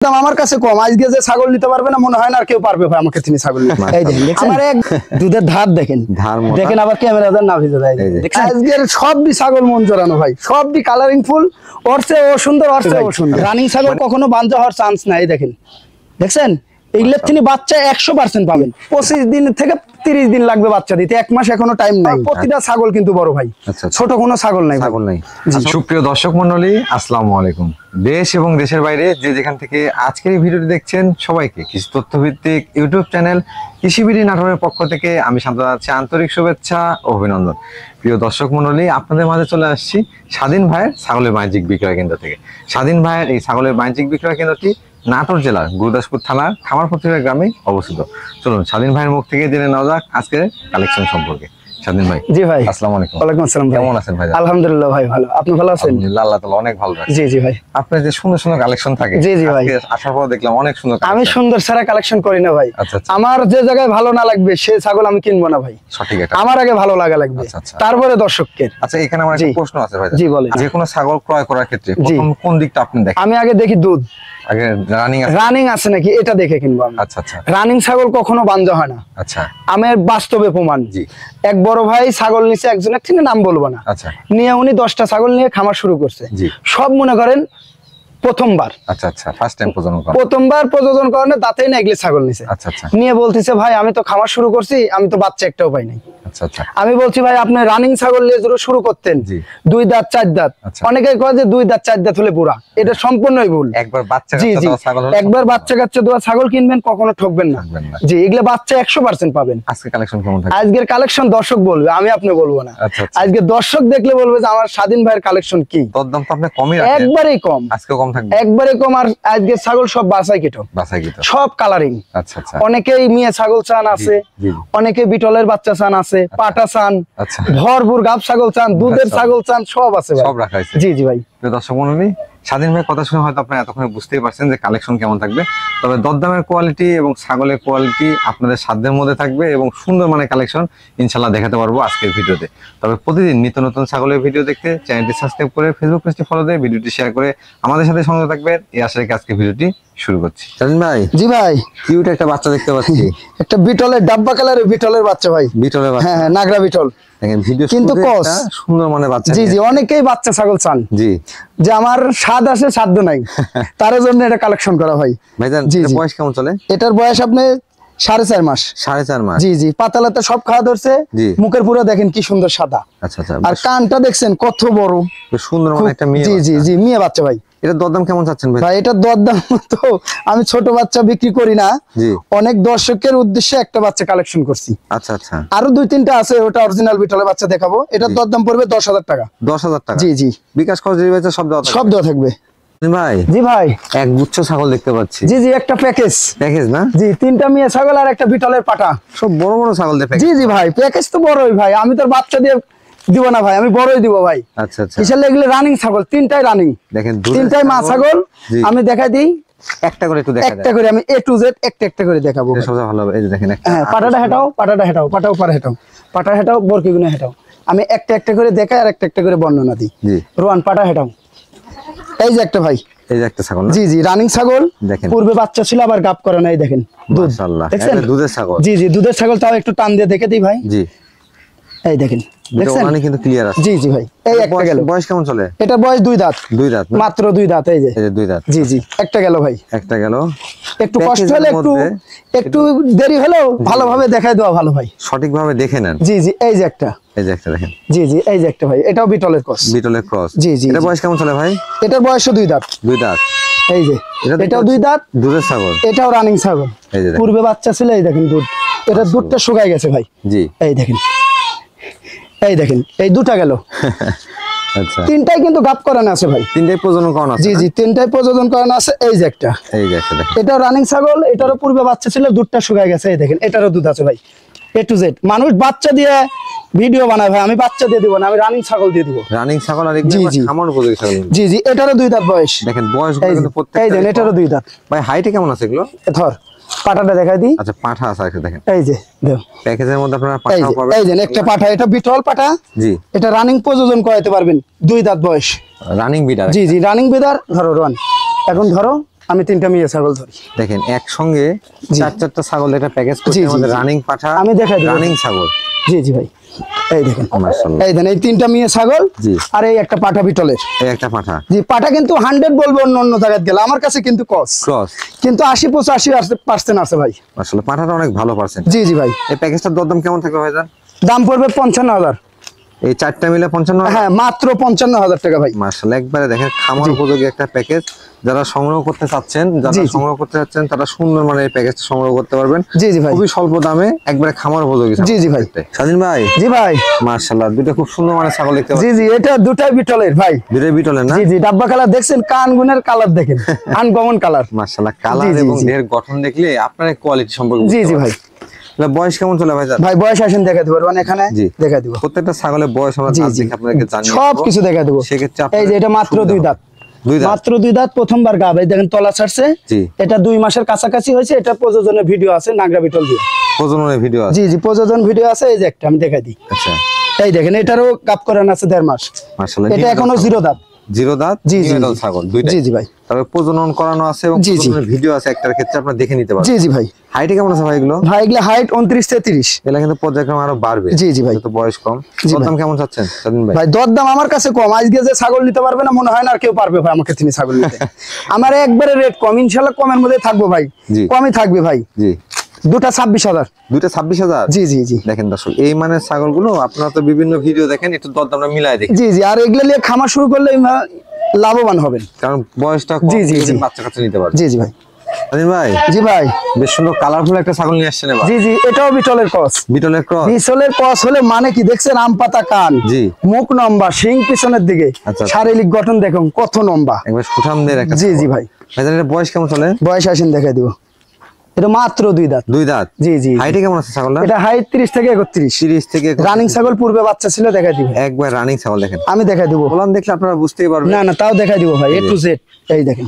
আমার কাছে কম। আজকে যে ছাগল নিতে পারবে না মনে হয় না আর কেউ পারবে ভাই আমাকে তিনি ছাগল নিতে। এই দেখেন আমার এক দুধের ধার দেখেন, দেখেন আবার ক্যামেরাতে না ভিজে যায়। আজকের সবই ছাগল মন জোরানো ভাই, সবই কালারিং ফুল, অর্থে ও সুন্দর, অর্থে ও সুন্দর। রানিং ছাগল কখনো বাঞ্জা হওয়ার চান্স নাই। দেখেন দেখছেন এইগুলোর তিনি বাচ্চা 100% পাবেন। 25 দিন থেকে 30 দিন লাগবে বাচ্চা দিতে, 1 মাস এখনো টাইম নাই। প্রতিটা ছাগল কিন্তু বড় ভাই, ছোট কোনো ছাগল নাই। সুপ্রিয় দর্শক মন্ডলী, আসসালামু আলাইকুম। দেশ এবং দেশের বাইরে যে যেখান থেকে আজকের এই ভিডিওটি দেখছেন সবাইকে কৃষি তথ্যভিত্তিক ইউটিউব চ্যানেল কৃষিবিডি নাটোরের পক্ষ থেকে আমি শান্ত জানাচ্ছি আন্তরিক শুভেচ্ছা ও অভিনন্দন। প্রিয় দর্শক মন্ডলী, আপনাদের মাঝে চলে আসছি স্বাধীন ভাইয়ের ছাগলের বাণিজ্যিক বিক্রয় কেন্দ্র থেকে। স্বাধীন ভাইয়ের এই ছাগলের বাণিজ্যিক বিক্রয় কেন্দ্রটি নাটোর জেলার গুরুদাসপুর থানার খামারপত্রিকা গ্রামে অবস্থিত। চলুন স্বাধীন ভাইয়ের মুখ থেকে জেনে নেওয়া যাক আজকের কালেকশন সম্পর্কে। স্বাধীন ভাই। জি ভাই, আসসালামু আলাইকুম। ওয়ালাইকুম আসসালাম। কেমন আছেন ভাই? আলহামদুলিল্লাহ ভাই ভালো। আপনি ভালো আছেন? আলহামদুলিল্লাহ, আল্লাহ তাআলা অনেক ভালো রাখে। জি জি ভাই। আপনার যে সুন্দর সুন্দর কালেকশন থাকে, জি জি ভাই, আসার পর দেখলাম অনেক সুন্দর। আমি সুন্দর সারা কালেকশন করি না ভাই। আমার যে জায়গায় ভালো না লাগবে সে ছাগল আমি কিনবো না ভাই। সঠিক, এটা আমার আগে ভালো লাগা লাগবে, তারপরে দর্শকের। আচ্ছা, এখানে আমার একটা প্রশ্ন আছে ভাই। জি বলেন। যে কোনো ছাগল ক্রয় করার ক্ষেত্রে প্রথম কোন দিকটা আপনি দেখেন? আমি আগে দেখি দুধ, আগে রানিং আছে নাকি এটা দেখে কিনবো আমি। আচ্ছা আচ্ছা। রানিং ছাগল কখনো বাঞ্জা হয় না। আচ্ছা, আমার বাস্তবে প্রমাণ। জি। এক বড় ভাই ছাগল নিচে, একজনের থেকে নাম বলবো না, আচ্ছা, নিয়ে উনি 10টা ছাগল নিয়ে খামার শুরু করছে। সব মনে করেন প্রথমবার। আচ্ছা আচ্ছা, ফার্স্ট টাইম প্রজনন করা। প্রথমবার প্রজনন করানো দাঁতেই না এগুলো ছাগল নিছে। আচ্ছা আচ্ছা। নিয়ে বলতেছে ভাই আমি তো খামার শুরু করছি, আমি তো বাচ্চা একটাও পাই নাই। আচ্ছা আচ্ছা। আমি বলছি ভাই আপনি রানিং ছাগল নিয়ে শুরু করতেন, 2 দাঁত 4 দাঁত। অনেকেই কয় যে 2 দাঁত 4 দাঁত হলে পুরা, এটা সম্পূর্ণই ভুল। একবার বাচ্চা কাচ্চা দেওয়া ছাগল, একবার বাচ্চা কাচ্চা দেওয়া ছাগল কিনবেন, কখনো ঠকবেন না। জি, এগুলো বাচ্চা 100% পাবেন। আজকে কালেকশন কেমন থাকবে? আজকের কালেকশন দর্শক বলবে, আমি আপনি বলবো না। আজকে দর্শক দেখলে বলবে যে আমার স্বাধীন ভাইয়ের কালেকশন কি। দরদাম তো আপনি কমই রাখেন। একবারেই কম। আজকে কম থাকবে? একবারে কম। আর আজকে ছাগল সব বাছাই কেটো, সব কালারিং। আচ্ছা আচ্ছা। অনেকেই মেয়ে ছাগল চান আছে, অনেকে বিটলের বাচ্চা চান আছে, পাটা চান, ভরপুর গাব ছাগল চান, দুধের ছাগল চান, সব আছে ভাই, সব রাখা আছে। জি জি ভাই। দর্শক মণ্ডলী, স্বাধীন ভাই কথা শুনে হয়তো আপনারা এতক্ষণে বুঝতেই পারছেন যে কালেকশন কেমন থাকবে। তবে দরদামের কোয়ালিটি এবং ছাগলের কোয়ালিটি আপনাদের সাধ্যের মধ্যে থাকবে এবং সুন্দর মানে কালেকশন ইনশাল্লাহ দেখাতে পারবো আজকের ভিডিওতে। তবে প্রতিদিন নিত্য নতুন ছাগলের ভিডিও দেখতে চ্যানেলটি সাবস্ক্রাইব করে ফেসবুক পেজটি ফলো দিয়ে ভিডিওটি শেয়ার করে আমাদের সাথে সঙ্গে থাকবেন। এই আশা রেখে আজকে ভিডিওটি শুরু করছি। স্বাধীন ভাই। জি ভাই। কিউট একটা বাচ্চা দেখতে পাচ্ছি। একটা বিটলের ডাব্বা কালারের বিটলের বাচ্চা ভাই। বিটলের বাচ্চা? হ্যাঁ, নাগরা বিটল। কিন্তু সুন্দর মানে বাচ্চা। জি জি, অনেকেই বাচ্চা ছাগল চান। জি, যে আমার স্বাদ আছে সাধ্য নাই, তার জন্য এটা কালেকশন করা হয়। ভাইজান, বয়স কেমন চলে? এটার বয়স আপনি 4.5 মাস। 4.5 মাস? জি জি। পাতালাতে সব খাওয়া ধরছে, মুখের পুরো দেখেন কি সুন্দর সাদা। আচ্ছা আচ্ছা। আর কানটা দেখছেন কত বড়, সুন্দর মানে একটা মেয়ে। জি জি জি, মেয়ে বাচ্চা ভাই। এটা দরদাম কেমন চাচ্ছেন ভাই? এটার দরদাম তো আমি ছোট বাচ্চা বিক্রি করি না, অনেক দর্শকের উদ্দেশ্যে একটা বাচ্চা কালেকশন করছি। আচ্ছা আচ্ছা। আরো 2-3টা আছে, ওটা অরিজিনাল বিটলের বাচ্চা দেখাবো। এটার দরদাম পড়বে 10,000 টাকা। 10,000 টাকা? জি জি। বিকাশ খরচ সব দেওয়া থাকবে ভাই? জি ভাই। এক গুচ্ছ ছাগল দেখতে পাচ্ছি। জি জি, একটা প্যাকেজ না? জি, 3টা মেয়ে ছাগল আর একটা বিটলের পাটা, সব বড় বড় ছাগল দিয়ে। জি জি ভাই, প্যাকেজ তো বড়ই ভাই। আমি তোর বাচ্চা দিয়ে দিব না ভাই, আমি বড়ই দিব ভাই। আচ্ছা আচ্ছা। কিসের এগুলো রানিং ছাগল, 3টাই রানিং। দেখেন 3টাই মা ছাগল। আমি দেখাই দিই একটা করে, একটু দেখাই। একটা করে আমি A to Z একটা করে দেখাবো। সবচেয়ে ভালো হবে। এই যে দেখেন, হ্যাঁ, পাটাটা হেটাও, পাটা উপরে হেটাও, পাটা হেটাও, বরকিগুনে হেটাও। আমি একটা করে দেখাই আর একটা করে বর্ণনা দিই। জি। রোয়ান পাটা হেটাও। এই যে একটা ভাই, এই যে একটা ছাগল। জি জি, রানিং ছাগল। পূর্বে বাচ্চা ছিল, আবার গাব করে নাই। দেখেন দুধ, দেখছেন? দুধের ছাগল। জি জি, দুধের ছাগল। তাও একটু টান দিয়ে দেখে দিই ভাই। জি, এই দেখেন, দেখছেন? মানে কিন্তু ক্লিয়ার আছে। জি জি ভাই। এই একটা গেল। বয়স কেমন চলে? এটা বয়স 2 দাঁত। 2 দাঁত, মাত্র 2 দাঁত। এই যে 2 দাঁত। জি জি, একটা গেল ভাই। একটা গেল। একটু কষ্ট হলে, একটু দেরি হলেও ভালোভাবে দেখাই দেওয়া ভালো ভাই, সঠিকভাবে দেখে নেন। জি জি, এই যে একটা, দেখেন। জি জি, এই যে একটা ভাই, এটাও বিটলের ক্রস। জি জি। এটা বয়স কেমন চলে ভাই? এটার বয়সও 2 দাঁত। 2 দাঁত। এই যে এটাও 2 দাঁত, দুধের ছাগল। এটাও রানিং ছাগল। পূর্বে বাচ্চা ছিল। এই দেখেন দুধ, এটা দুধটা শুকায় গেছে ভাই। জি, এই দেখেন, এই দেখেন, এই দুটা গেল। আচ্ছা। 3টাই কিন্তু গাব করানো আছে ভাই। 3টাই প্রজনন করানো আছে? জি জি, 3টাই প্রজনন করানো আছে। এই যে একটা, দেখেন। এটাও রানিং ছাগল, এটারও পূর্বে বাচ্চা ছিল, দুধটা শুকায় গেছে। এই দেখেন, এটারও দুধ আছে ভাই। A to Z। মানুষ বাচ্চা দিয়ে ভিডিও বানায় ভাই, আমি বাচ্চা দিয়ে দিব না, আমি রানিং ছাগল দিয়ে দিব। রানিং ছাগল আর খামার উপযোগী ছাগল। জি জি, এটারও 2 দাঁত বয়স। দেখেন বয়সগুলো কিন্তু প্রত্যেকটা। এই দেখেন, এটারও 2 দাঁত ভাই। হাইটে কেমন আছে এগুলো? ধর পাটাটা দেখাই দিই। আচ্ছা, পাঠা আছে একটা, দেখেন। এই যে দেখো, প্যাকেজের মধ্যে আপনারা পাঠা পাবেন। এই যে একটা পাঠা, এটা বিটল পাঠা। জি, এটা রানিং প্রজনন করাতে পারবেন। 2 দাঁত বয়স, রানিং বিডার। জি জি, রানিং বিডার। ধরো রন, এখন ধরো আমি 3টা মেয়ে ছাগল ধরি। দেখেন একসঙ্গে 4-4টা ছাগল একটা প্যাকেজ করতে আমাদের রানিং পাঠা, আমি দেখাই দেব রানিং ছাগল। জি জি ভাই, এই দেখেন মাশাআল্লাহ, এই দেখেন এই 3টা মেয়ে ছাগল জি, আর এই একটা পাঠা বিটলের। এই একটা পাঠা, জি পাঠা কিন্তু 100 বলবো অন্য জায়গায় গেলে, আমার কাছে কিন্তু ক্রস কিন্তু 80-85% আছে ভাই। মাশাআল্লাহ, পাঠাটা অনেক ভালো পারছেন। জি জি ভাই। এই প্যাকেজটার দরদাম কেমন থাকবে ভাইজান? দাম পড়বে 55,000। এই 4টা মিলে 55,000? হ্যাঁ, মাত্র 55,000 টাকা ভাই। মাশাআল্লাহ, একবারে দেখেন খামার উপযোগী একটা প্যাকেজ। যারা সংগ্রহ করতে চাচ্ছেন, তারা সুন্দর মানে এই প্যাকেজটা সংগ্রহ করতে পারবেন। জি জি ভাই, খুবই স্বল্প দামে একবারে খামার উপযোগী। জি জি ভাই। স্বাধীন ভাই, জি ভাই, মাশাআল্লাহ, দুটো খুব সুন্দর মানে ছাগল দেখতে পাচ্ছি। জি জি, এটা দুটাই বিটলের ভাই। দুটোই বিটলের না? জি জি, ডাব্বা কালার দেখছেন, কান গুনের কালার দেখেন, আনকমন কালার। মাশাআল্লাহ, কালার এবং দেহের গঠন দেখলে আপনার কোয়ালিটি সম্পর্কে। জি জি ভাই। বয়স কেমন চলে ভাই? ভাই বয়স আসেন দেখা দেবো এখানে, দেখা দেবো প্রত্যেকটা ছাগলের বয়স আমরা আপনাদেরকে জানিয়ে সব কিছু দেখা দেবো। এই যে এটা মাত্র 2 দাঁত, মাত্র 2 দাঁত, প্রথমবার গাব। এই দেখেন তলা ছাড়ছে, এটা 2 মাসের কাছাকাছি হয়েছে। এটা প্রযোজনের ভিডিও আছে, নাগরা বিটল দিয়ে প্রযোজনের ভিডিও আছে। জি জি, প্রযোজন ভিডিও আছে। এই যে একটা আমি দেখাই দিই। আচ্ছা, এই দেখেন এটারও গাব করানো আছে 1.5 মাস। মাশাআল্লাহ, এটা এখনো 0 দাঁত। 0 দাঁত, জি জি, ছাগল দুইটা। জি জি ভাই, তবে প্রজনন করানো আছে এবং প্রজননের ভিডিও আছে একটার ক্ষেত্রে, আপনারা দেখে নিতে পারবেন। জি জি ভাই। হাইট কেমন আছে ভাই এগুলো? ভাই এগুলো হাইট 29-33। এগুলো কিন্তু পর্যায়ক্রমে আরো বাড়বে। জি জি ভাই, তো বয়স কম। দরদাম কেমন চাচ্ছেন স্বাধীন ভাই? ভাই দরদাম আমার কাছে কম। আজকে যে ছাগল নিতে পারবে না মনে হয় না আর কেউ পারবে ভাই আমাকে তিনি ছাগল নিতে। আমার একবারে রেট কম, ইনশাআল্লাহ কমের মধ্যে থাকবো ভাই, কমই থাকবে ভাই। জি, দুটা 26,000। দুটা 26,000? জি জি জি। দেখেন দর্শক, এই মানের ছাগলগুলো আপনারা তো বিভিন্ন ভিডিও দেখেন, একটু দরদামটা মিলাই দেখেন। জি জি, আর এগুলো নিয়ে খামার শুরু করলে লাভবান হবেন, কারণ বয়সটা কম, বাচ্চা কাচ্চা নিতে পারবে। জি জি ভাই। ভাই, জি ভাই, বেশ সুন্দর কালারফুল একটা ছাগল নিয়ে আসছেন এবার। জি জি, এটাও বিটলের ক্রস। বিটলের ক্রস? বিটলের ক্রস হলে মানে কি দেখছেন, আম পাতা কান, জি, মুখ লম্বা, শিং পিছনের দিকে, শারীরিক গঠন দেখুন কত লম্বা, একবার সুঠামদের একটা। জি জি ভাই। ভাইজান এটা বয়স কেমন চলে? বয়স আসেন দেখাই দিব। এটা মাত্র 2 দাঁত। 2 দাঁত? জি জি। হাইটে কেমন আছে ছাগলটা? এটা হাইট 30 থেকে 31। 30 থেকে রানিং ছাগল, পূর্বে বাচ্চা ছিল, দেখাই দিব। একবার রানিং ছাগল দেখেন, আমি দেখাই দিব। বলান দেখলে আপনারা বুঝতেই পারবেন। না না, তাও দেখাই দিব ভাই, A to Z। এই দেখেন,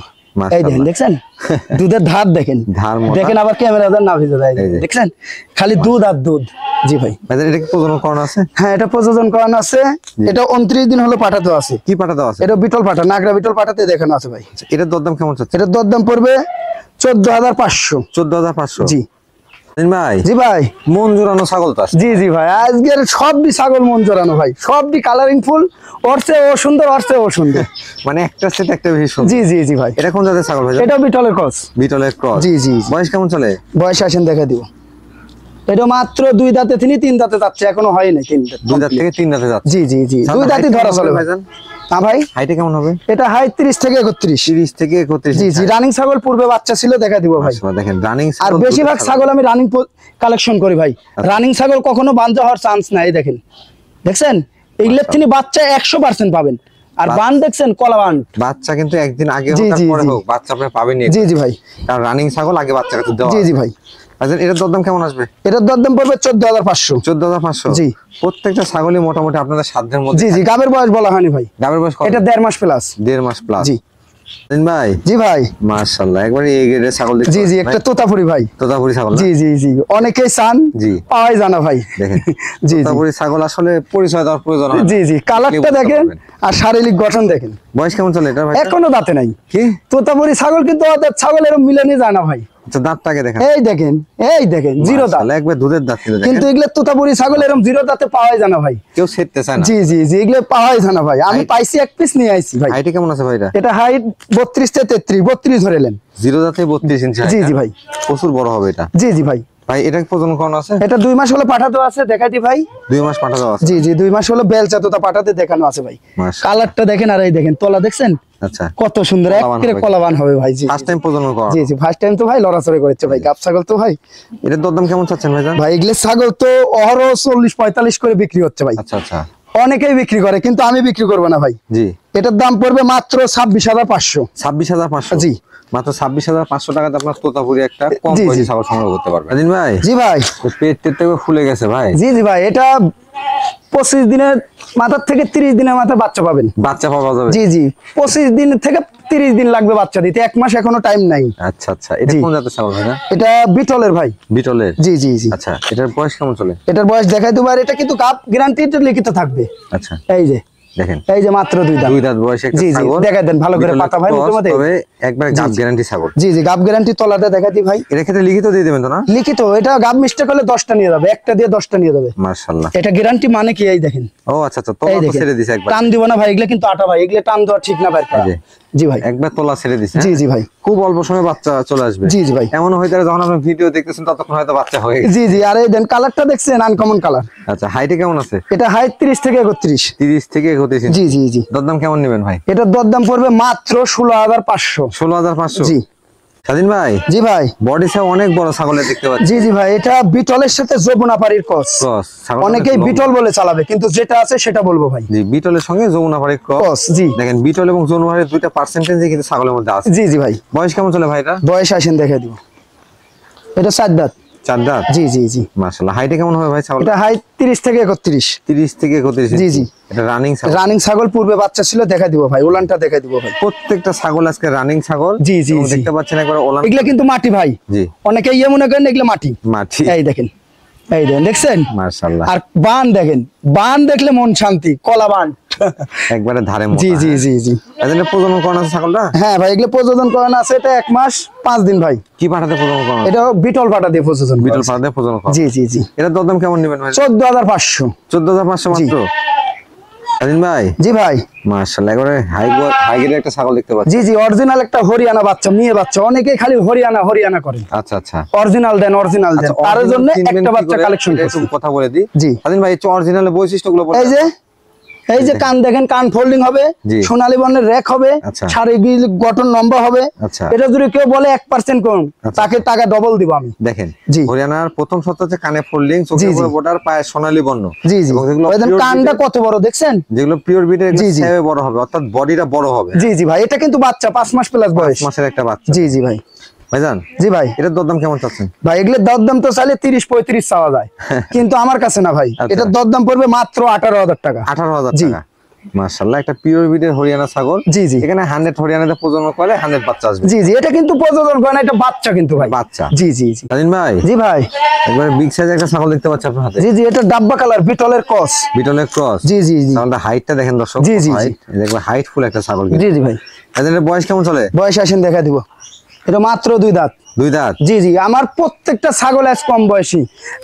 এই দেখেন, দেখছেন দুধের ধার দেখেন, দেখেন আবার ক্যামেরাদার না ভিজে যায়, দেখছেন খালি দুধ আর দুধ। জি ভাই। এটা কি প্রজনন করানো আছে? হ্যাঁ, এটা প্রজনন করানো আছে। এটা 29 দিন হলো পাঠাতে আছে। কি পাঠাতে আছে? এটা বিটল পাঠা, নাগরা বিটল পাঠাতে দেখানো আছে ভাই। এটার দরদাম কেমন চলছে? এটার দরদাম পড়বে 14,500। 14,500? জি ভাই। জি ভাই, মন জোরানো ছাগল তো। জি জি ভাই, আজকের সবই ছাগল মন জোরানো ভাই, সবই কালারিং ফুল, অর্থে ও সুন্দর, অর্থে ও সুন্দর, মানে একটা সেট একটা বেশি সুন্দর। জি জি জি ভাই। এটা কোন জাতের ছাগল ভাই? এটা বিটলের ক্রস। বিটলের ক্রস? জি জি। বয়স কেমন চলে? বয়স আসেন দেখা দিব। এটা মাত্র 2 দাঁতে, 3 দাঁতে যাচ্ছে, এখনো হয় নাই 3 দাঁত। 2 দাঁত থেকে 3 দাঁতে যাচ্ছে? জি জি জি, 2 দাঁতই ধরা চলে ভাই। হ্যাঁ ভাই। হাইটে কেমন হবে? এটা হাইট 30 থেকে 31। 30 থেকে 31? জি জি, রানিং ছাগল, পূর্বে বাচ্চা ছিল, দেখা দিব ভাই। দেখেন রানিং ছাগল, আর বেশিরভাগ ছাগল আমি রানিং কালেকশন করি ভাই। রানিং ছাগল কখনো বাঞ্জা হওয়ার চান্স নাই। দেখেন, দেখছেন এগুলোর থেকে বাচ্চা 100% পাবেন। আর বান দেখছেন, কলা বান, বাচ্চা কিন্তু একদিন আগে হোক আর পরে হোক বাচ্চা আপনি পাবেনই। জি জি ভাই, কারণ রানিং ছাগল আগে বাচ্চা কাছে দেওয়া। জি জি ভাই। আচ্ছা, এটার দরদাম কেমন আসবে? এটার দরদাম পড়বে 14,500। 14,500? জি। প্রত্যেকটা ছাগলই মোটামুটি আপনাদের সাধ্যের মধ্যে। জি জি। গাবের বয়স বলা হয়নি ভাই। গাবের বয়স কত? এটা 1.5 মাস প্লাস। 1.5 মাস প্লাস? জি ভাই। জি ভাই। মাশাআল্লাহ, একবারে এই গ্রেডের ছাগল দেখতে। জি জি, একটা তোতাপুরি ভাই। তোতাপুরি ছাগল? জি জি জি, অনেকেই চান, জি, পাওয়াই জানা ভাই। দেখেন জি, তোতাপুরি ছাগল আসলে পরিচয় দেওয়ার প্রয়োজন হয়। জি জি, কালারটা দেখেন আর শারীরিক গঠন দেখেন। বয়স কেমন চলে এটা ভাই? এখনো দাঁতে নাই। কি তোতাপুরি ছাগল? কিন্তু ওদের ছাগল এরকম মিলানি যায় না ভাই। আচ্ছা, দাঁতটাকে দেখেন, এই দেখেন, এই দেখেন, 0 দাঁত, একবার দুধের দাঁত। কিন্তু এগুলো তোতাপুরি ছাগল এরকম 0 দাঁতে পাওয়াই যায় না ভাই, কেউ সেটতে চায় না। জি জি জি, এগুলো পাওয়াই যায় না ভাই। আমি পাইছি, এক পিস নিয়ে আইছি ভাই। হাইট কেমন আছে ভাই এটা? এটা হাইট 32 থেকে 33, 32 ধরেলেন। 0 দাঁতে 32 ইঞ্চি? জি জি ভাই, প্রচুর বড় হবে এটা। জি জি ভাই। ভাই এটা প্রজনন করানো আছে? এটা 2 মাস হলো পাঠাতে আছে, দেখাইতি ভাই। 2 মাস পাঠাতে আছে? জি জি, 2 মাস হলো বেলচা তোতা পাঠাতে দেখানো আছে ভাই। কালারটা দেখেন, আর এই দেখেন তলা দেখছেন, আচ্ছা কত সুন্দর, একেবারে কলাবান হবে ভাই। জি, ফার্স্ট টাইম প্রজনন করা? জি জি, ফার্স্ট টাইম তো ভাই, লড়াচড়া করেছে ভাই, গাব ছাগল তো ভাই। এটার দরদাম কেমন চাচ্ছেন ভাইজান? ভাই এগুলো ছাগল তো অহরহ 40-45 করে বিক্রি হচ্ছে ভাই। আচ্ছা আচ্ছা, অনেকেই বিক্রি করে, কিন্তু আমি বিক্রি করব না ভাই। জি। এটার দাম পড়বে মাত্র 26,500। 26,500? জি, মাত্র 26,500 টাকাতে আপনার তোতাপুরি একটা কম পয়সা ছাগল সংগ্রহ করতে পারবেন। দিন ভাই। জি ভাই। পেট থেকে ফুলে গেছে ভাই। জি জি ভাই, এটা 25 দিনের মাথার থেকে 30 দিনের মাথায় বাচ্চা পাবেন। বাচ্চা পাওয়া যাবে? জি জি, 25 দিন থেকে 30 দিন লাগবে বাচ্চা দিতে, 1 মাস এখনো টাইম নাই। আচ্ছা আচ্ছা, এটা কোন জাতের ছাগল ভাই? এটা বিটলের ভাই। বিটলের? জি জি জি। আচ্ছা, এটার বয়স কেমন চলে? এটার বয়স দেখাই দেব, আর এটা কিন্তু গাব গ্যারান্টি লিখিত থাকবে। আচ্ছা, এই যে দেখেন এই যে মাত্র দুই দাঁত বয়সে একটা জি জি ছাগল। দেখাই দেন ভালো করে পাতা ভাই মুখের মধ্যে তবে একবার গাব গ্যারান্টি ছাগল। জি জি গাব গ্যারান্টি তলাটা দেখাই দিই ভাই। এর ক্ষেত্রে লিখিত দিয়ে দিবেন তো না? লিখিত, এটা গাব মিস্টেক হলে 10টা নিয়ে যাবে, একটা দিয়ে 10টা নিয়ে যাবে। মাশাআল্লাহ। এটা গ্যারান্টি মানে কি এই দেখেন। ও আচ্ছা আচ্ছা, তোলা তো ছেড়ে দিছে একবার। টান দিব না ভাই, এগুলা কিন্তু আটা ভাই, এগুলা টান দেওয়া ঠিক না ভাই। জি ভাই একবার তোলা ছেড়ে দিছে। জি জি ভাই খুব অল্প সময়ে বাচ্চা চলে আসবে। জি জি ভাই এমন হইতে পারে যখন আপনি ভিডিও দেখতেছেন ততক্ষণ হয়তো বাচ্চা হয়ে গেছে। জি জি। আর এই দেন কালারটা দেখছেন, আনকমন কালার। আচ্ছা, হাইটে কেমন আছে? এটা হাইট 30 থেকে 31। 30 থেকে 31। জি জি জি। দরদাম কেমন নেবেন ভাই? এটার দরদাম পড়বে মাত্র 16,500। 16,500। জি স্বাধীন ভাই, জি ভাই বডি সাইজ অনেক বড় ছাগলের দেখতে পাচ্ছি। জি জি ভাই, এটা বিটলের সাথে যমুনাপাড়ির ক্রস। অনেকেই বিটল বলে চালাবে, কিন্তু যেটা আছে সেটা বলবো ভাই। জি, বিটলের সঙ্গে যমুনাপাড়ির ক্রস। জি দেখেন, বিটল এবং যমুনাপাড়ির দুইটা পার্সেন্টেজ কিন্তু ছাগলের মধ্যে আছে। জি জি ভাই। বয়স কেমন চলে ভাই এটা? বয়স আসেন দেখে দিব। এটা 4 দাঁত। 4 দাঁত। জি জি জি। মাশাআল্লাহ। হাইটে কেমন হবে ভাই ছাগল? এটা হাইট 30 থেকে 31। 30 থেকে 31। জি জি। এটা রানিং ছাগল। রানিং ছাগল, পূর্বে বাচ্চা ছিল, দেখা দিব ভাই, ওলানটা দেখা দিব ভাই। প্রত্যেকটা ছাগল আজকে রানিং ছাগল। জি জি। দেখতে পাচ্ছেন একবার ওলান। এগুলা কিন্তু মাটি ভাই। জি। অনেকে ইয়ে মনে করেন এগুলা মাটি। মাটি। এই দেখেন, এই দেখেন, দেখছেন? মাশাআল্লাহ। আর বান দেখেন, বান দেখলে মন শান্তি, কলা বান একবারে ধারে মোটা। জি জি জি জি। এজন্য প্রজনন করানো আছে ছাগলটা? হ্যাঁ ভাই, এগুলো প্রযোজন করানো আছে। এটা 1 মাস 5 দিন ভাই। কি পাঠাতে প্রজনন করানো? এটা বিটল পাটা দিয়ে প্রযোজন। বিটল পাঠাতে প্রজনন করানো। জি জি জি। এটা দরদাম কেমন নেবেন ভাই? 14,500। 14,500 মাত্র। স্বাধীন ভাই। জি ভাই। মাশাআল্লাহ, একবারে হাই গ্রেড একটা ছাগল দেখতে পাচ্ছি। জি জি, অরিজিনাল একটা হরিয়ানা বাচ্চা, মেয়ে বাচ্চা। অনেকেই খালি হরিয়ানা করে। আচ্ছা আচ্ছা। অরিজিনাল দেন, অরিজিনাল দেন। তার জন্য একটা বাচ্চা কালেকশন করছি। একটু কথা বলে দিই। জি। স্বাধীন ভাই, অরিজিনালের বৈশিষ্ট্যগুলো বলেন। এই যে কান দেখেন, কান ফোল্ডিং হবে, সোনালী বর্ণের রেক হবে, শারীরিক গঠন লম্বা হবে। এটা যদি কেউ বলে 1% কম, তাকে টাকা ডবল দিব আমি। দেখেন, হরিয়ানার প্রথম সত্য হচ্ছে কানে ফোল্ডিং, চোখের উপরে বর্ডার, পায়ে সোনালী বর্ণ। জি জি। কানটা কত বড় দেখছেন? যেগুলো পিওর বিটের সেভাবে বড় হবে, অর্থাৎ বডিটা বড় হবে। জি জি ভাই, এটা কিন্তু বাচ্চা 5 মাস প্লাস বয়স। 5 মাসের একটা বাচ্চা। জি জি ভাই। ভাইজান। জি ভাই। এটার দরদাম কেমন চাচ্ছেন ভাই? এগুলোর দরদাম তো চাইলে 30-35 চাওয়া যায়, কিন্তু আমার কাছে না ভাই। এটার দরদাম পড়বে মাত্র 18,000 টাকা। 18,000 টাকা। মাশাআল্লাহ, একটা পিওর বিটের হরিয়ানা ছাগল। জি জি। এখানে 100 হরিয়ানাতে প্রজনন করে 100 বাচ্চা আসবে। জি জি। এটা কিন্তু প্রজনন করে না, এটা বাচ্চা কিন্তু ভাই, বাচ্চা। জি জি জি। স্বাধীন ভাই। জি ভাই। একবারে বিগ সাইজের একটা ছাগল দেখতে পাচ্ছি আপনার হাতে। জি জি, এটা ডাব্বা কালার, বিটলের ক্রস। বিটলের ক্রস। জি জি জি। ছাগলটা হাইটটা দেখেন দর্শক। জি জি। দেখবেন হাইট ফুল একটা ছাগল। জি জি ভাই। এদের বয়স কেমন চলে? বয়স আসেন দেখা দিব। এটা মাত্র 2 দাঁত। 2 দাঁত। জি জি। আমার প্রত্যেকটা ছাগল আজ কম বয়সী,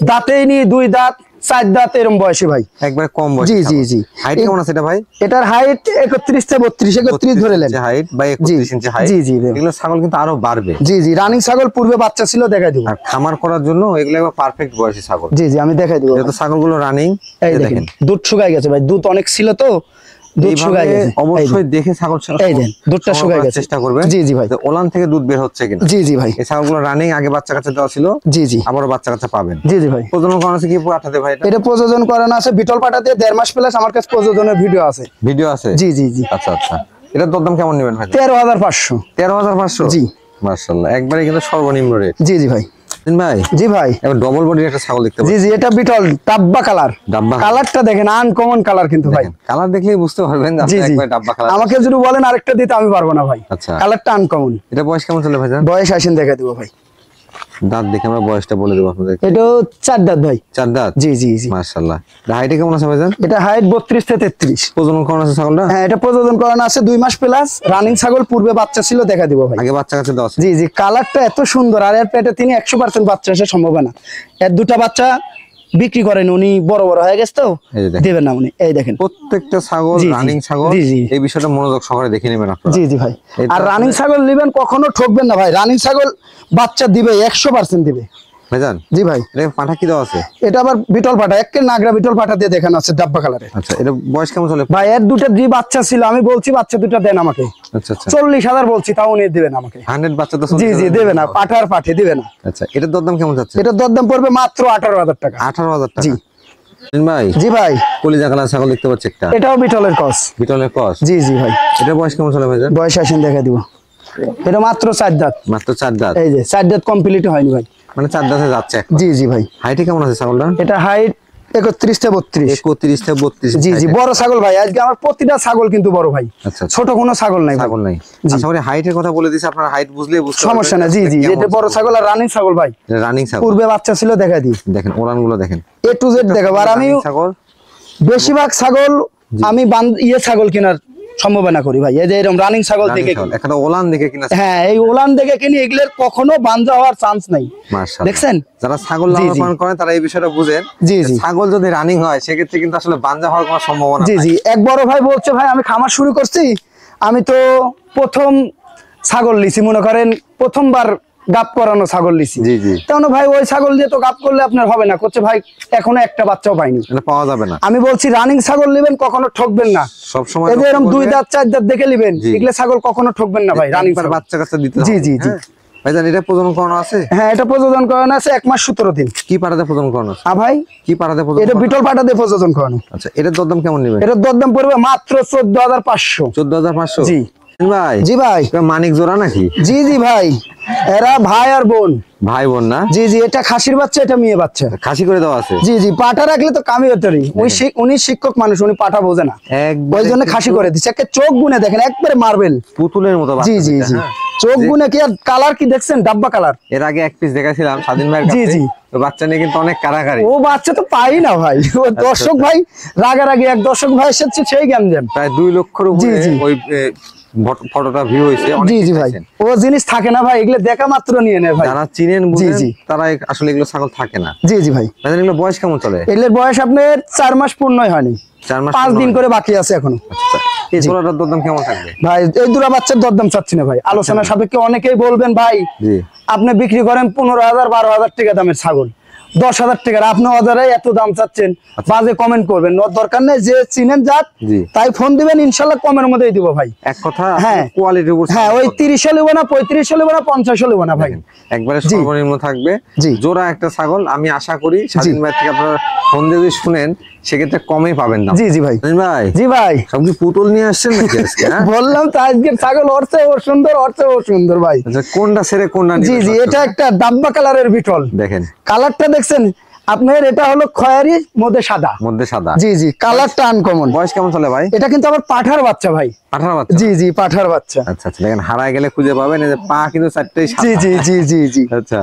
দাঁতেই নি 2 দাঁত 4 দাঁত এরকম বয়সী ভাই, একবারে কম বয়সী। জি জি জি। হাইট কেমন আছে এটা ভাই? এটার হাইট 31 থেকে 32 ধরে নেন। Height by 31 inch height. জি জি। এগুলো ছাগল কিন্তু আরো বাড়বে। জি জি। রানিং ছাগল, পূর্বে বাচ্চা ছিল, দেখাই দিব। আর খামার করার জন্য এগুলো একবার পারফেক্ট বয়সী ছাগল। জি জি, আমি দেখাই দিব। যেহেতু ছাগলগুলো রানিং, এই দেখেন দুধ শুকায় গেছে ভাই, দুধ অনেক ছিল তো, দুধ শুকায় গেছে। অবশ্যই দেখে ছাগল এই দেন, দুধটা শুকায় গেছে। চেষ্টা করবেন। জি জি ভাই। ওলান থেকে দুধ বের হচ্ছে কিনা। জি জি ভাই। এই ছাগলগুলো রানিং, আগে বাচ্চা কাচ্চা দেওয়া ছিল। জি জি। আবারো বাচ্চা কাচ্চা পাবেন। জি জি ভাই। প্রজনন করানো আছে কি পাঠাতে ভাই? এটা প্রযোজন করানো আছে বিটল পাটা দিয়ে 1.5 মাস প্লাস। আমার কাছে প্রযোজনের ভিডিও আছে। ভিডিও আছে? জি জি জি। আচ্ছা আচ্ছা। এটার দরদাম কেমন নেবেন ভাই? 13,500। 13,500। জি। মাশাআল্লাহ, একবারে কিন্তু সর্বনিম্ন রেট। জি জি ভাই। ভাই। জি ভাই। এবার ডবল বডির একটা ছাগল দেখতে পাচ্ছি। জি জি, এটা বিটল ডাব্বা কালার। ডাব্বা কালারটা দেখেন, আনকমন কালার কিন্তু ভাই। কালার দেখলেই বুঝতে পারবেন যে আপনি একবার ডাব্বা কালার। আমাকে যদি বলেন আরেকটা দিতে আমি পারবো না ভাই। আচ্ছা। কালারটা আনকমন। এটা বয়স কেমন চলে ভাইজান? বয়স আসেন দেখা দিব ভাই। দাঁত দেখে আমরা বয়সটা বলে দেব আপনাদের। এটা 4 দাঁত ভাই। 4 দাঁত। জি জি জি। মাশাআল্লাহ। হাইট কেমন আছে ভাইজান? এটা হাইট 32 থেকে 33। প্রজনন করানো আছে ছাগলটা? হ্যাঁ, এটা প্রজনন করানো আছে 2 মাস প্লাস। রানিং ছাগল, পূর্বে বাচ্চা ছিল, দেখা দিব ভাই। আগে বাচ্চা কাছে দেওয়া আছে। জি জি। কালারটা এত সুন্দর, আর এর পেটে তিনি 100% বাচ্চা আসার সম্ভাবনা। এর 2টা বাচ্চা বিক্রি করেন উনি, বড় বড় হয়ে গেছে তো দিবেন না উনি। এই দেখেন প্রত্যেকটা ছাগল রানিং ছাগল। এই বিষয়টা মনোযোগ সহকারে দেখে নেবেন আপনারা। জি জি ভাই। আর রানিং ছাগল নেবেন, কখনো ঠকবেন না ভাই। রানিং ছাগল বাচ্চা দিবে, 100% দিবে ভাইজান। জি ভাই। এটা পাঠা কি দেওয়া আছে? এটা আবার বিটল পাঠা, একের নাগরা বিটল পাঠা দিয়ে দেখানো আছে, ডাব্বা কালারে। আচ্ছা, এটা বয়স কেমন চলে ভাই? এর 2টা জি বাচ্চা ছিল, আমি বলছি বাচ্চা 2টা দেন আমাকে। আচ্ছা আচ্ছা। 40,000 বলছি, তাও উনি দিবেন আমাকে। 100 বাচ্চা তো। জি জি, দেবে না, পাঠার পাঠে দিবে না। আচ্ছা, এটার দরদাম কেমন যাচ্ছে? এটার দরদাম পড়বে মাত্র 18,000 টাকা। 18,000 টাকা। জি ভাই। জি ভাই। কলিজা কালার ছাগল দেখতে পাচ্ছি একটা। এটাও বিটলের ক্রস। বিটলের ক্রস। জি জি ভাই। এটার বয়স কেমন চলে ভাইজান? বয়স আসেন দেখা দিব। এটা মাত্র 4 দাঁত। মাত্র 4 দাঁত। এই যে 4 দাঁত কমপ্লিট হয়নি ভাই, মানে 4 দাঁতে যাচ্ছে। জি জি ভাই। হাইটে কেমন আছে ছাগলটা? এটা হাইট 31 থেকে 32। 31 থেকে 32। জি জি, বড় ছাগল ভাই। আজকে আমার প্রতিটা ছাগল কিন্তু বড় ভাই। আচ্ছা, ছোট কোনো ছাগল নাই। ছাগল নাই। আচ্ছা, মানে হাইটের কথা বলে দিছি, আপনারা হাইট বুঝলেই বুঝতে পারবেন। সমস্যা না। জি জি, এটা বড় ছাগল আর রানিং ছাগল ভাই। রানিং ছাগল, পূর্বে বাচ্চা ছিল, দেখা দিই। দেখেন ওলানগুলো দেখেন, A to Z দেখাবো। আর আমি ছাগল বেশিরভাগ ছাগল আমি ছাগল কেনার সম্ভাবনা করি ভাই। এই যে এরকম রানিং ছাগল দেখে একটা ওলান দেখে কিনা, হ্যাঁ এই ওলান দেখে কিনি, এগুলোর কখনো বানজা হওয়ার চান্স নাই। মাশাআল্লাহ, দেখছেন যারা ছাগল লালন পালন করেন তারা এই বিষয়টা বুঝেন। জি জি, ছাগল যদি রানিং হয় সেক্ষেত্রে কিন্তু আসলে বানজা হওয়ার কোনো সম্ভাবনা জি নাই। জি। এক বড় ভাই বলছে ভাই আমি খামার শুরু করছি, আমি তো প্রথম ছাগল লিছি, মনে করেন প্রথমবার গাপ করানো ছাগল লিছি। জি জি। তখন ভাই ওই ছাগল দিয়ে তো গাপ করলে আপনার হবে না, করছে ভাই এখনো একটা বাচ্চাও পাইনি, এটা পাওয়া যাবে না। আমি বলছি রানিং ছাগল নেবেন কখনো ঠকবেন না, সব সময় এই যে এরকম 2 দাঁত 4 দাঁত দেখে নেবেন, এগুলা ছাগল কখনো ঠকবেন না ভাই। রানিং একবার বাচ্চা কাচ্চা দিতে জি হবে। জি জি। ভাইজান এটা প্রজনন করানো আছে? হ্যাঁ এটা প্রযোজন করানো আছে 1 মাস 17 দিন। কি পাড়াতে প্রজনন করানো আছে? ভাই কি পাড়াতে প্রজনন? এটা বিটল পাটা দিয়ে প্রযোজন করানো। আচ্ছা, এটার দরদাম কেমন নেবেন? এটার দরদাম পড়বে মাত্র 14,500। 14,500? জি ভাই। জি ভাই। মানিক জোড়া নাকি? জি জি ভাই, এরা ভাই আর বোন। ভাই বোন না? জি জি, এটা খাসির বাচ্চা, এটা মেয়ে বাচ্চা। খাসি করে দেওয়া আছে? জি জি, পাটা রাখলে তো কামি হতে পারি, উনি শিক্ষক মানুষ, উনি পাটা বোঝে না, ওই জন্য খাসি করে দিচ্ছে। একটা চোখ গুনে দেখেন একবারে মার্বেল পুতুলের মতো। জি জি জি, চোখ গুনে কি আর কালার কি দেখছেন, ডাব্বা কালার। এর আগে এক পিস দেখাছিলাম স্বাধীন ভাইয়ের কাছে। জি জি, বাচ্চা নিয়ে কিন্তু অনেক কারাকারি। ও বাচ্চা তো পাই না ভাই, ও দর্শক ভাই রাগারাগি, এক দর্শক ভাই এসেছে সেই জ্ঞান দেন। প্রায় 2 লক্ষর উপরে ওই ফটোটা ভিউ হইছে। জি জি ভাই, ও জিনিস থাকে না ভাই, এগুলো দেখা মাত্র নিয়ে নেয় ভাই। যারা চিনেন বুঝেন তারা আসলে এগুলো ছাগল থাকে না। জি জি ভাই। এগুলো বয়স কেমন চলে? এগুলোর বয়স আপনার 4 মাস পূর্ণই হয়নি, 4 মাস 5 দিন করে বাকি আছে এখনো। আচ্ছা, এই জোড়াটার দরদাম কেমন থাকবে? ভাই এই দুটো বাচ্চার দরদাম চাচ্ছি না ভাই, আলোচনা সাপেক্ষে। অনেকেই বলবেন ভাই আপনি বিক্রি করেন 15,000 12,000 টাকা দামের ছাগল, 10,000 টাকার, আপনি অর্ডারে এত দাম চাচ্ছেন, বাজে কমেন্ট করবেন, দরকার নেই। যে চিনেন যাক তাই ফোন দিবেন, ইনশাল্লাহ কমের মধ্যেই দিব ভাই। এক কথা, হ্যাঁ কোয়ালিটির উপর। হ্যাঁ, ওই 30 লিব না, 35 লিব না, 50 লিব না ভাই, একবারে সর্বনিম্ন থাকবে। জোড়া একটা ছাগল, আমি আশা করি স্বাধীন ভাই থেকে আপনারা ফোন দিয়ে যদি শুনেন সেক্ষেত্রে কমই পাবেন না। জি জি ভাই। ভাই জি ভাই, সব কি পুতুল নিয়ে আসছেন নাকি আজকে? বললাম তো আজকের ছাগল অর্থে ও সুন্দর, অর্থে ও সুন্দর ভাই। আচ্ছা, কোনটা ছেড়ে কোনটা? জি জি, এটা একটা ডাব্বা কালারের বিটল, দেখেন কালারটা দেখছেন আপনার, এটা হলো খয়েরি মধ্যে সাদা। জি জি, কালারটা আনকমন। বয়স কেমন চলে ভাই? এটা কিন্তু আবার পাঠার বাচ্চা ভাই। পাঠার বাচ্চা? জি জি, পাঠার বাচ্চা। আচ্ছা আচ্ছা, দেখেন হারায় গেলে খুঁজে পাবেন, এই যে পা কিন্তু 4টেই সাদা। জি জি জি জি জি। আচ্ছা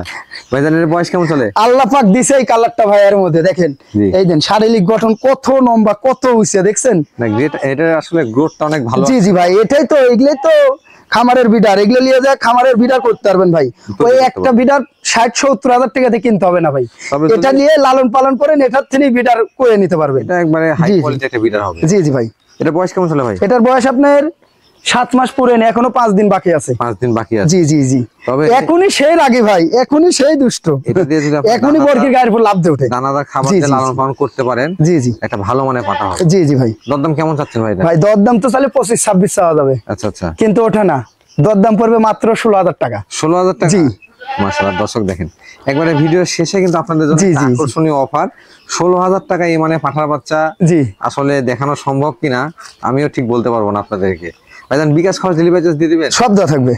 ভাইজান, এর বয়স কেমন চলে? আল্লাহ পাক দিছে এই কালারটা ভাই, এর মধ্যে দেখেন এই দেন শারীরিক গঠন কত লম্বা, কত উঁচু, দেখছেন না? এটা আসলে গ্রোথটা অনেক ভালো। জি জি ভাই, এটাই তো, এগুলাই তো খামারের বিডার, এগুলো নিয়ে যায় খামারের বিডার করতে পারবেন ভাই। ওই একটা বিডার 60-70 হাজার টাকা দিয়ে কিনতে হবে না ভাই, এটা নিয়ে লালন পালন করেন, এটার থেকে বিডার করে নিতে পারবেন। এটা একবারে হাই কোয়ালিটি একটা বিডার হবে। জি জি ভাই। এটা বয়স কেমন চলে ভাই? এটার বয়স আপনার 7 মাস পুরে নেই, এখনো 5 দিন বাকি আছে। 5 দিন বাকি আছে? জি জি জি। তবে এখনই সেই রাগে ভাই, এখনই সেই দুষ্ট, এটা দিয়ে যদি আপনি এখনই বর্গির গায়ের উপর লাফ দিয়ে ওঠে। দানাদার খাবার দিয়ে লালন পালন করতে পারেন। জি জি, একটা ভালো মানে পাঠা হবে। জি জি ভাই। দরদাম কেমন চাচ্ছেন ভাই? ভাই দরদাম তো চাইলে 25-26 চাওয়া যাবে। আচ্ছা আচ্ছা, কিন্তু ওঠা না, দরদাম পড়বে মাত্র 16,000 টাকা। 16,000 টাকা? জি মাশাআল্লাহ, দর্শক দেখেন একবারে ভিডিওর শেষে কিন্তু আপনাদের জন্য আকর্ষণীয় অফার। 16,000 টাকা এই মানে পাঠার বাচ্চা জি আসলে দেখানো সম্ভব কিনা আমিও ঠিক বলতে পারবো না আপনাদেরকে। ভাইজান, বিকাশ খরচ, ডেলিভারি চার্জ দিয়ে দিবেন? সব দেওয়া থাকবে।